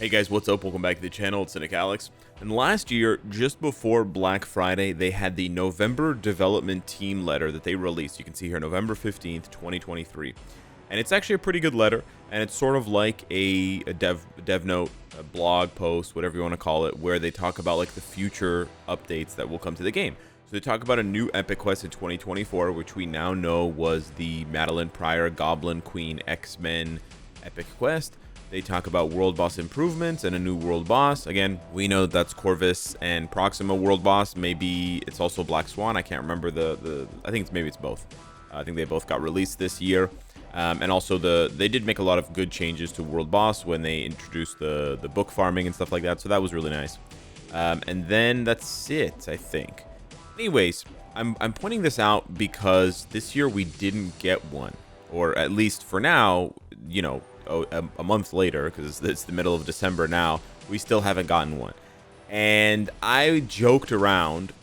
Hey guys, what's up? Welcome back to the channel. It's Cynicalex. And last year, just before Black Friday, they had the November development team letter that they released. You can see here, November 15th, 2023. And it's actually a pretty good letter, and it's sort of like a dev note, a blog post, whatever you want to call it, where they talk about like the future updates that will come to the game. So they talk about a new epic quest in 2024, which we now know was the Madeline Pryor Goblin Queen X-Men epic quest. They talk about world boss improvements and a new world boss. Again, we know that that's Corvus and Proxima world boss. Maybe it's also Black Swan. I can't remember I think maybe it's both. I think they both got released this year. And also they did make a lot of good changes to world boss when they introduced the book farming and stuff like that. So that was really nice. And then that's it, I think. Anyways, I'm pointing this out because this year we didn't get one, or at least for now, you know, a month later, because it's the middle of December now, we still haven't gotten one. And I joked around.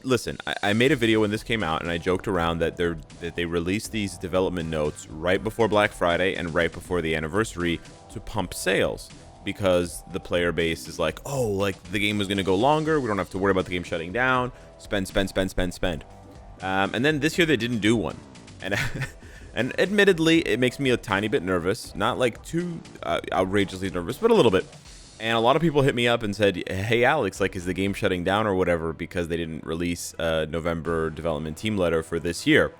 Listen, I made a video when this came out, and I joked around that they released these development notes right before Black Friday and right before the anniversary to pump sales, because the player base is like, oh, like the game was going to go longer. We don't have to worry about the game shutting down. Spend. And then this year they didn't do one. And and admittedly, it makes me a tiny bit nervous. Not like too outrageously nervous, but a little bit. And a lot of people hit me up and said, hey, Alex, like, is the game shutting down or whatever because they didn't release a November development team letter for this year?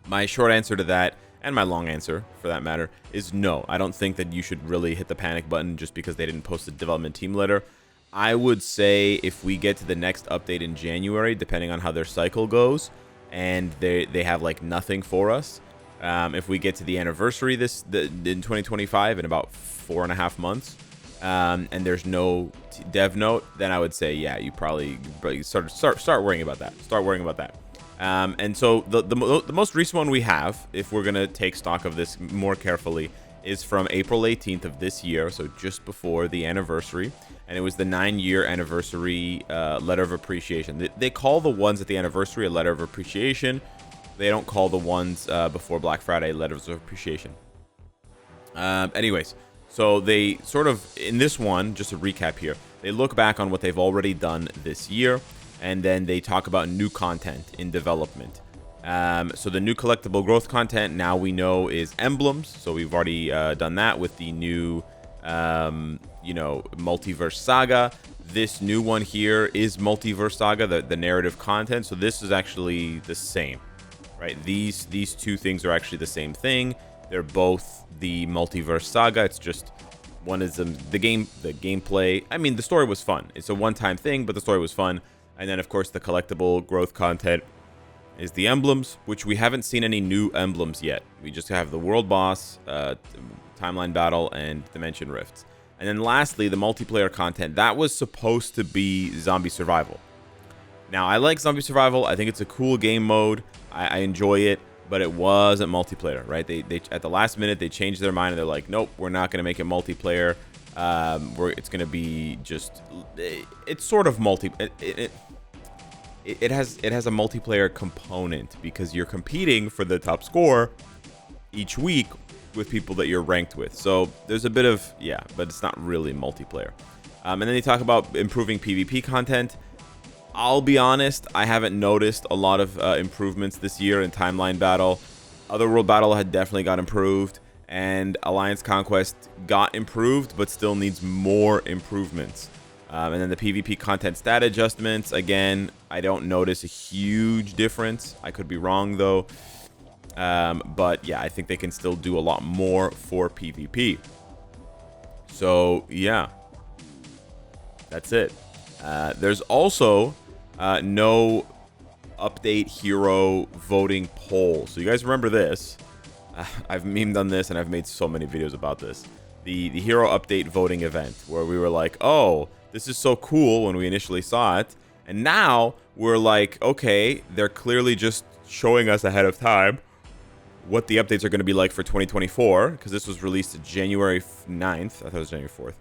My short answer to that, and my long answer for that matter, is no. I don't think that you should really hit the panic button just because they didn't post a development team letter. I would say if we get to the next update in January, depending on how their cycle goes, and they have like nothing for us, if we get to the anniversary in 2025 in about 4.5 months, and there's no dev note, then I would say, yeah, you probably start worrying about that. Start worrying about that. And so the most recent one we have, if we're gonna take stock of this more carefully, is from April 18th of this year, so just before the anniversary, and it was the 9-year anniversary letter of appreciation. They call the ones at the anniversary a letter of appreciation. They don't call the ones before Black Friday letters of appreciation. Anyways, so they sort of, in this one, just a recap here, they look back on what they've already done this year, and then they talk about new content in development. So the new collectible growth content now we know is emblems. So we've already done that with the new, Multiverse Saga. This new one here is Multiverse Saga, the narrative content. So this is actually the same, right? These two things are actually the same thing. They're both the Multiverse Saga. It's just one is the gameplay. I mean, the story was fun. It's a one-time thing, but the story was fun. And then, of course, the collectible growth content is the emblems, which we haven't seen any new emblems yet. We just have the world boss, timeline battle, and dimension rifts. And then lastly, the multiplayer content. That was supposed to be zombie survival. Now, I like zombie survival. I think it's a cool game mode. I enjoy it, but it wasn't multiplayer, right? They at the last minute, they changed their mind, and they're like, nope, we're not going to make it multiplayer. It's going to be just, it's sort of it has a multiplayer component because you're competing for the top score each week with people that you're ranked with. So there's a bit of, yeah, but it's not really multiplayer. And then they talk about improving PvP content. I'll be honest, I haven't noticed a lot of improvements this year in timeline battle. Otherworld battle had definitely got improved, and Alliance Conquest got improved, but still needs more improvements. And then the PvP content stat adjustments, again, I don't notice a huge difference. I could be wrong, though. But yeah, I think they can still do a lot more for PvP. So yeah, that's it. There's also no update hero voting poll. So you guys remember this. I've memed on this, and I've made so many videos about this. The hero update voting event, where we were like, oh, this is so cool when we initially saw it. And now we're like, okay, they're clearly just showing us ahead of time what the updates are going to be like for 2024, because this was released January 9th. I thought it was January 4th.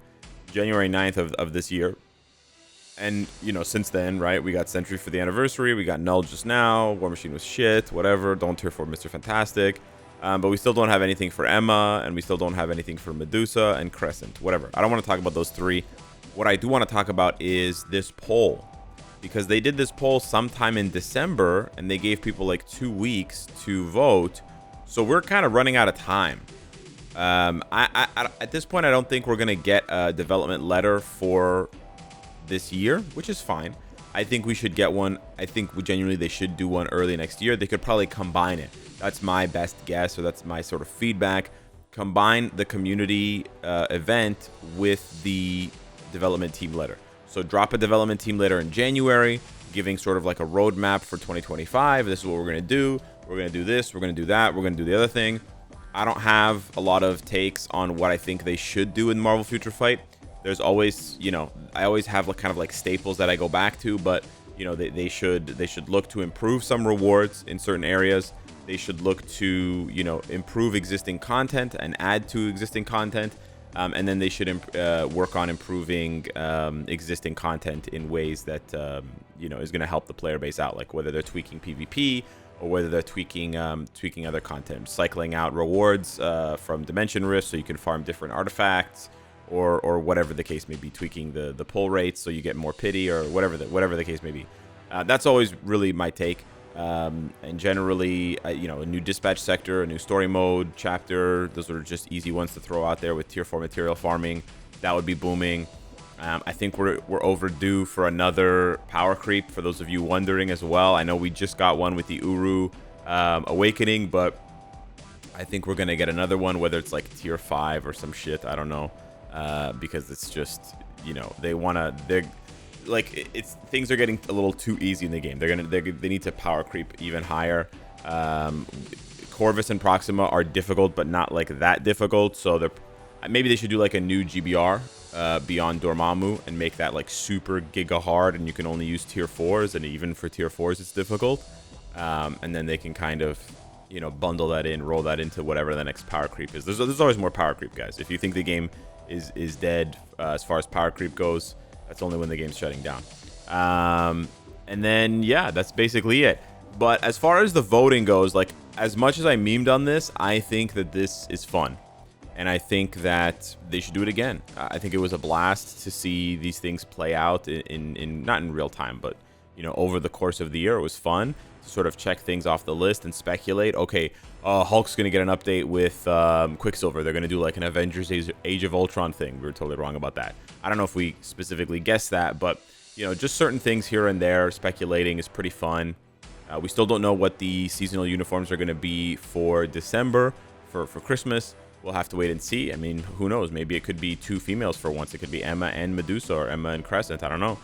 January 9th of this year. And, you know, since then, right, we got Sentry for the anniversary. We got Null just now. War Machine was shit. Whatever. Don't tear for Mr. Fantastic. But we still don't have anything for Emma, and we still don't have anything for Medusa and Crescent. Whatever. I don't want to talk about those 3. What I do want to talk about is this poll, because they did this poll sometime in December, and they gave people like 2 weeks to vote. So we're kind of running out of time. At this point, I don't think we're going to get a development letter for this year, which is fine. I think we should get one. I think genuinely they should do one early next year. They could probably combine it. That's my best guess, or that's my sort of feedback. Combine the community event with the development team letter. So drop a development team letter in January, giving sort of like a roadmap for 2025. This is what we're going to do. We're going to do this. We're going to do that. We're going to do the other thing. I don't have a lot of takes on what I think they should do in Marvel Future Fight. There's always, I always have like kind of like staples that I go back to, but they should look to improve some rewards in certain areas. They should look to improve existing content and add to existing content, and then they should work on improving existing content in ways that is going to help the player base out, like whether they're tweaking PvP or whether they're tweaking other content, cycling out rewards from Dimension Rift so you can farm different artifacts. Or whatever the case may be, tweaking the pull rates so you get more pity, or whatever the case may be. That's always really my take. And generally, a new dispatch sector, a new story mode chapter, those are just easy ones to throw out there with tier 4 material farming. That would be booming. I think we're overdue for another power creep, for those of you wondering as well. I know we just got one with the Uru Awakening, but I think we're going to get another one, whether it's like tier 5 or some shit. I don't know. Because it's just, they're like, things are getting a little too easy in the game. They need to power creep even higher. Corvus and Proxima are difficult, but not like that difficult. So maybe they should do like a new GBR beyond Dormammu and make that like super giga hard, and you can only use tier 4s, and even for tier 4s it's difficult. And then they can kind of bundle that in, roll that into whatever the next power creep is. There's always more power creep, guys. If you think the game is dead as far as power creep goes, that's only when the game's shutting down. And then yeah, that's basically it. But as far as the voting goes, like, as much as I memed on this, I think that this is fun, and I think that they should do it again. I think it was a blast to see these things play out in not in real time, but over the course of the year. It was fun to sort of check things off the list and speculate. Okay, Hulk's gonna get an update with Quicksilver. They're gonna do like an Avengers Age of Ultron thing. We were totally wrong about that. I don't know if we specifically guessed that, but just certain things here and there, speculating is pretty fun. We still don't know what the seasonal uniforms are going to be for December, for Christmas. We'll have to wait and see. I mean, who knows? Maybe it could be 2 females for once. It could be Emma and Medusa, or Emma and Crescent. I don't know.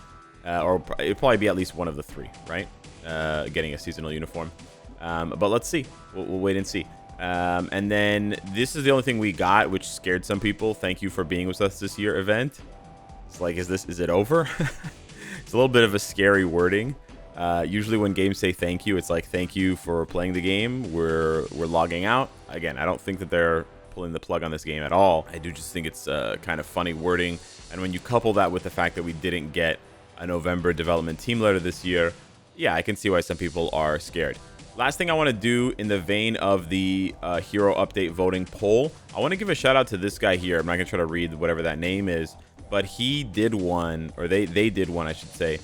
Or it'll probably be at least one of the 3, right? Getting a seasonal uniform. But let's see. We'll wait and see. And then this is the only thing we got, which scared some people. Thank you for being with us this year event. It's like, is it over? It's a little bit of a scary wording. Usually when games say thank you, it's like, thank you for playing the game. We're logging out. Again, I don't think that they're pulling the plug on this game at all. I do just think it's kind of funny wording. And when you couple that with the fact that we didn't get a November development team letter this year, yeah, I can see why some people are scared. Last thing I want to do in the vein of the hero update voting poll, I want to give a shout out to this guy here. I'm not going to try to read whatever that name is, but he did one, or they did one, I should say,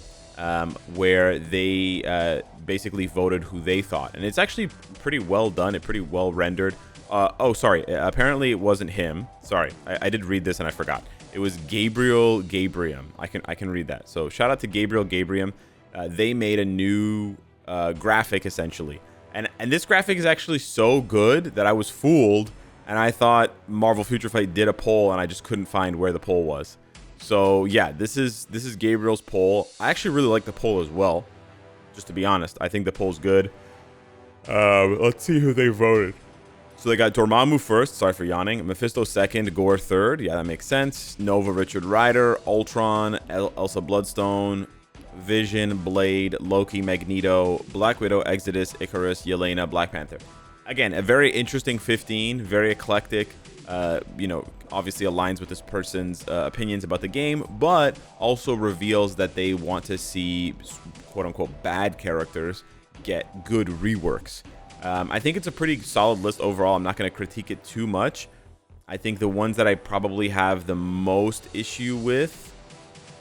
where they basically voted who they thought. And it's actually pretty well done. It's pretty well rendered. Oh, sorry. Apparently it wasn't him. Sorry. I did read this and I forgot. It was Gabriel Gabrium. I can read that. So shout out to Gabriel Gabrium. They made a new graphic, essentially. And this graphic is actually so good that I was fooled. And I thought Marvel Future Fight did a poll and I just couldn't find where the poll was. So yeah, this is Gabriel's poll. I actually really like the poll as well. Just to be honest, I think the poll's good. Let's see who they voted. So they got Dormammu first. Sorry for yawning. Mephisto second. Gore third. Yeah, that makes sense. Nova, Richard Rider, Ultron, Elsa Bloodstone, Vision, Blade, Loki, Magneto, Black Widow, Exodus, Icarus, Yelena, Black Panther. Again, a very interesting 15. Very eclectic. Obviously aligns with this person's opinions about the game, but also reveals that they want to see quote-unquote bad characters get good reworks. I think it's a pretty solid list overall. I'm not going to critique it too much. I think the ones that I probably have the most issue with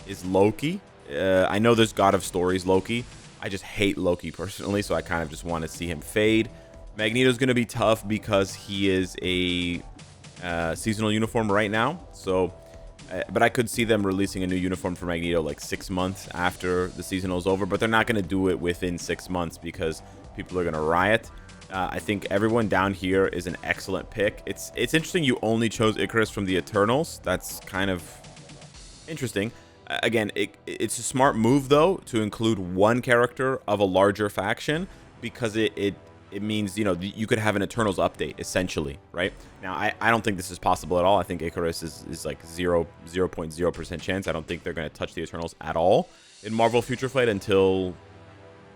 is Loki. I know there's God of Stories Loki. I just hate Loki personally, so I kind of just want to see him fade. Magneto's going to be tough because he is a seasonal uniform right now. So, but I could see them releasing a new uniform for Magneto like 6 months after the seasonal is over. But they're not going to do it within 6 months because people are going to riot. I think everyone down here is an excellent pick. It's interesting you only chose Icarus from the Eternals. That's kind of interesting. Again, it's a smart move, though, to include one character of a larger faction because it means, you know, you could have an Eternals update, essentially, right? Now, I don't think this is possible at all. I think Icarus is like 0.0% chance. I don't think they're going to touch the Eternals at all in Marvel Future Fight until,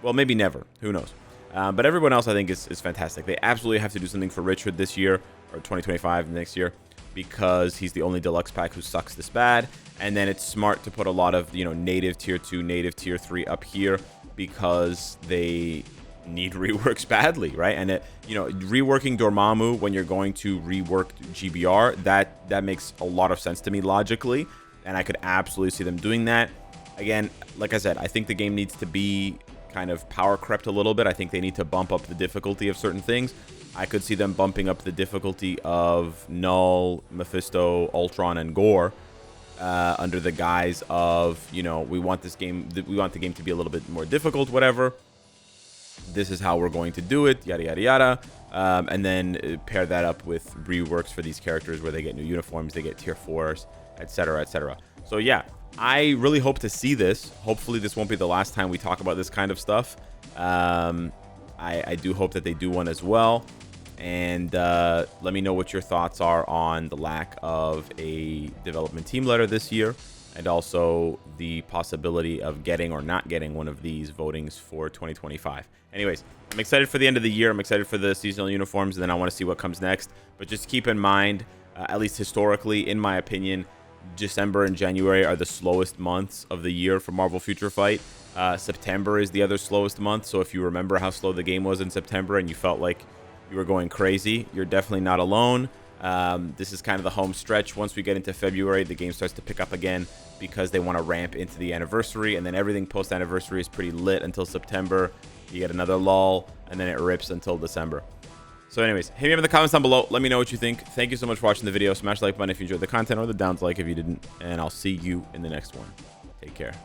well, maybe never. Who knows? But everyone else, I think, is fantastic. They absolutely have to do something for Richard this year, or 2025 next year, because he's the only deluxe pack who sucks this bad. And then it's smart to put a lot of, you know, native tier 2, native tier 3 up here because they need reworks badly, right? And you know, reworking Dormammu when you're going to rework GBR, that makes a lot of sense to me logically, and I could absolutely see them doing that. Again, like I said, I think the game needs to be kind of power crept a little bit. I think they need to bump up the difficulty of certain things. I could see them bumping up the difficulty of Null, Mephisto, Ultron, and Gore under the guise of, you know, we want the game to be a little bit more difficult, whatever. This is how we're going to do it, yada yada yada, and then pair that up with reworks for these characters where they get new uniforms, they get tier 4s, etc., etc. So yeah, I really hope to see this. Hopefully this won't be the last time we talk about this kind of stuff. I do hope that they do one as well. And let me know what your thoughts are on the lack of a development team letter this year, and also the possibility of getting or not getting one of these votings for 2025. Anyways, I'm excited for the end of the year. I'm excited for the seasonal uniforms, and then I want to see what comes next. But just keep in mind, at least historically, in my opinion, December and January are the slowest months of the year for Marvel Future Fight. September is the other slowest month. So if you remember how slow the game was in September and you felt like you were going crazy, you're definitely not alone. This is kind of the home stretch. Once we get into February, the game starts to pick up again because they want to ramp into the anniversary, and then everything post-anniversary is pretty lit until September. You get another lull, and then it rips until December. So anyways, hit me up in the comments down below. Let me know what you think. Thank you so much for watching the video. Smash the like button if you enjoyed the content, or the downs like if you didn't, and I'll see you in the next one. Take care.